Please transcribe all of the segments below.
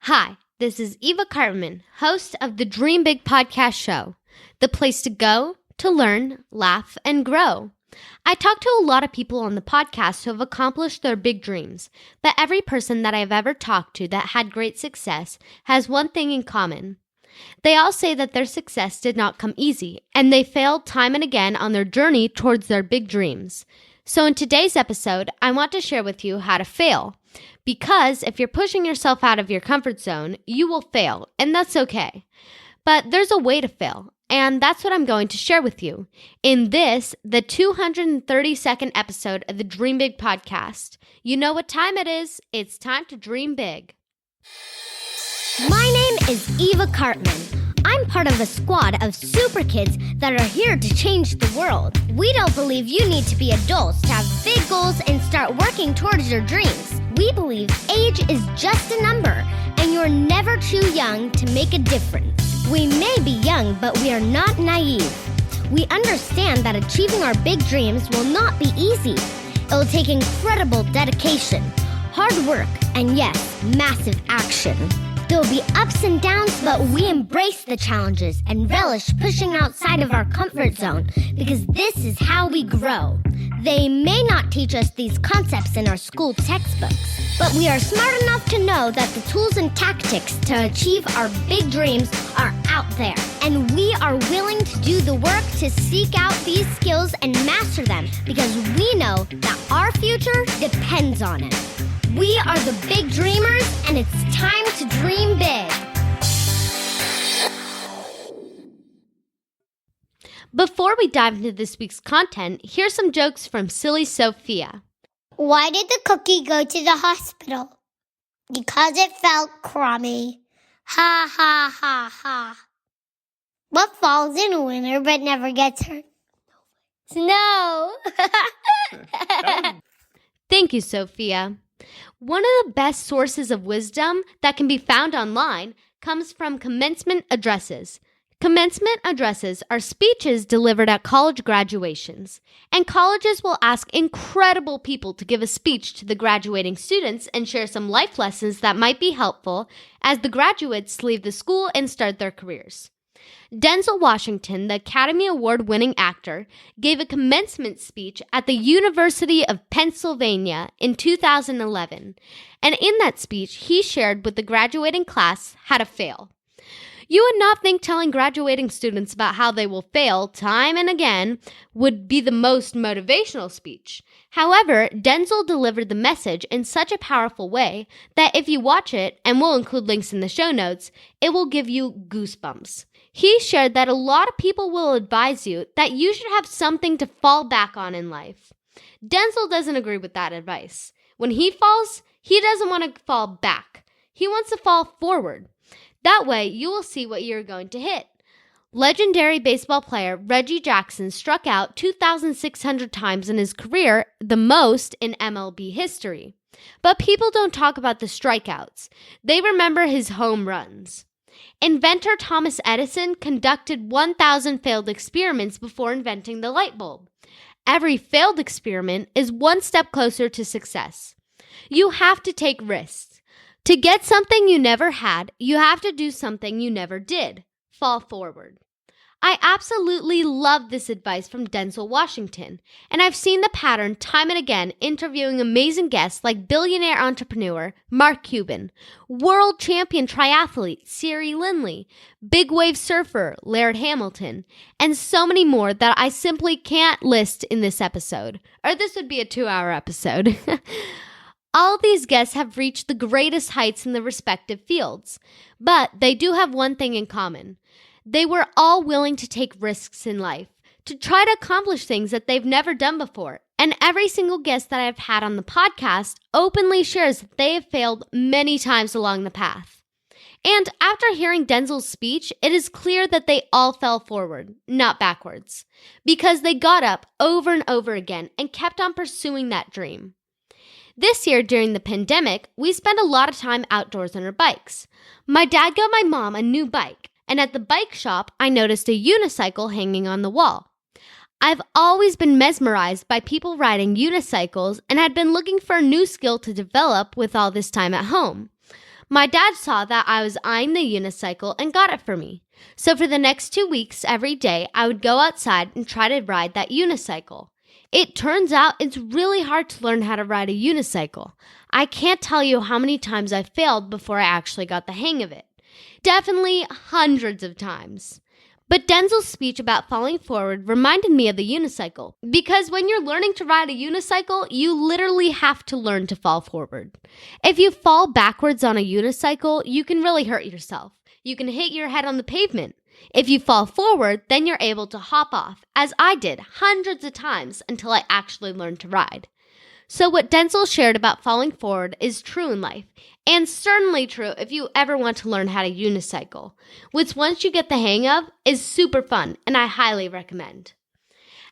Hi, this is Eva Cartman, host of the Dream Big podcast show, the place to go to learn, laugh, and grow. I talk to a lot of people on the podcast who have accomplished their big dreams, but every person that I've ever talked to that had great success has one thing in common. They all say that their success did not come easy, and they failed time and again on their journey towards their big dreams. So in today's episode, I want to share with you how to fail. Because if you're pushing yourself out of your comfort zone, you will fail, and that's okay. But there's a way to fail, and that's what I'm going to share with you in this, the 232nd episode of the Dream Big podcast. You know what time it is. It's time to dream big. My name is Eva Cartman. I'm part of a squad of super kids that are here to change the world. We don't believe you need to be adults to have big goals and start working towards your dreams. We believe age is just a number, and you're never too young to make a difference. We may be young, but we are not naive. We understand that achieving our big dreams will not be easy. It will take incredible dedication, hard work, and yes, massive action. There will be ups and downs, but we embrace the challenges and relish pushing outside of our comfort zone because this is how we grow. They may not teach us these concepts in our school textbooks, but we are smart enough to know that the tools and tactics to achieve our big dreams are out there, and we are willing to do the work to seek out these skills and master them because we know that our future depends on it. We are the big dreamers, and it's time to dream big. Before we dive into this week's content, here's some jokes from Silly Sophia. Why did the cookie go to the hospital? Because it felt crummy. Ha, ha, ha, ha. What falls in winter but never gets hurt? Snow. Thank you, Sophia. One of the best sources of wisdom that can be found online comes from commencement addresses. Commencement addresses are speeches delivered at college graduations, and colleges will ask incredible people to give a speech to the graduating students and share some life lessons that might be helpful as the graduates leave the school and start their careers. Denzel Washington, the Academy Award-winning actor, gave a commencement speech at the University of Pennsylvania in 2011, and in that speech, he shared with the graduating class how to fail. You would not think telling graduating students about how they will fail time and again would be the most motivational speech. However, Denzel delivered the message in such a powerful way that if you watch it, and we'll include links in the show notes, it will give you goosebumps. He shared that a lot of people will advise you that you should have something to fall back on in life. Denzel doesn't agree with that advice. When he falls, he doesn't want to fall back. He wants to fall forward. That way, you will see what you're going to hit. Legendary baseball player Reggie Jackson struck out 2,600 times in his career, the most in MLB history. But people don't talk about the strikeouts. They remember his home runs. Inventor Thomas Edison conducted 1,000 failed experiments before inventing the light bulb. Every failed experiment is one step closer to success. You have to take risks. To get something you never had, you have to do something you never did. Fall forward. I absolutely love this advice from Denzel Washington, and I've seen the pattern time and again interviewing amazing guests like billionaire entrepreneur Mark Cuban, world champion triathlete Siri Lindley, big wave surfer Laird Hamilton, and so many more that I simply can't list in this episode, or this would be a 2-hour episode. All these guests have reached the greatest heights in their respective fields, but they do have one thing in common. They were all willing to take risks in life, to try to accomplish things that they've never done before. And every single guest that I've had on the podcast openly shares that they have failed many times along the path. And after hearing Denzel's speech, it is clear that they all fell forward, not backwards, because they got up over and over again and kept on pursuing that dream. This year, during the pandemic, we spent a lot of time outdoors on our bikes. My dad got my mom a new bike, and at the bike shop, I noticed a unicycle hanging on the wall. I've always been mesmerized by people riding unicycles and had been looking for a new skill to develop with all this time at home. My dad saw that I was eyeing the unicycle and got it for me. So for the next 2 weeks, every day, I would go outside and try to ride that unicycle. It turns out it's really hard to learn how to ride a unicycle. I can't tell you how many times I failed before I actually got the hang of it. Definitely hundreds of times. But Denzel's speech about falling forward reminded me of the unicycle, because when you're learning to ride a unicycle, you literally have to learn to fall forward. If you fall backwards on a unicycle, you can really hurt yourself. You can hit your head on the pavement. If you fall forward, then you're able to hop off, as I did hundreds of times until I actually learned to ride. So what Denzel shared about falling forward is true in life, and certainly true if you ever want to learn how to unicycle, which once you get the hang of is super fun and I highly recommend.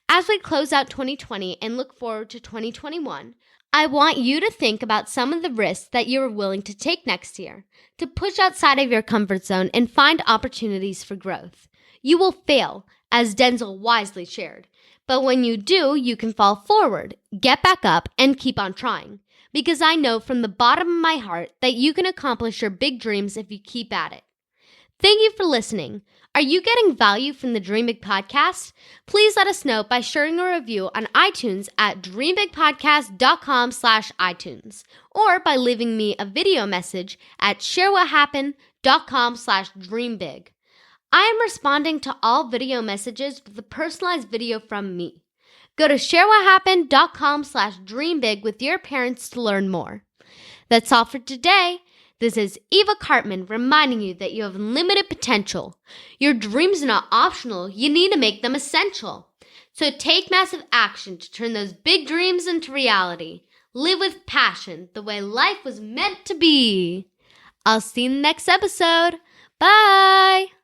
As we close out 2020 and look forward to 2021, I want you to think about some of the risks that you are willing to take next year, to push outside of your comfort zone and find opportunities for growth. You will fail, as Denzel wisely shared. But when you do, you can fall forward, get back up, and keep on trying. Because I know from the bottom of my heart that you can accomplish your big dreams if you keep at it. Thank you for listening. Are you getting value from the Dream Big Podcast? Please let us know by sharing a review on iTunes at dreambigpodcast.com/iTunes or by leaving me a video message at sharewhathappened.com/dreambig. I am responding to all video messages with a personalized video from me. Go to sharewhathappened.com/dreambig with your parents to learn more. That's all for today. This is Eva Cartman reminding you that you have unlimited potential. Your dreams are not optional. You need to make them essential. So take massive action to turn those big dreams into reality. Live with passion the way life was meant to be. I'll see you in the next episode. Bye.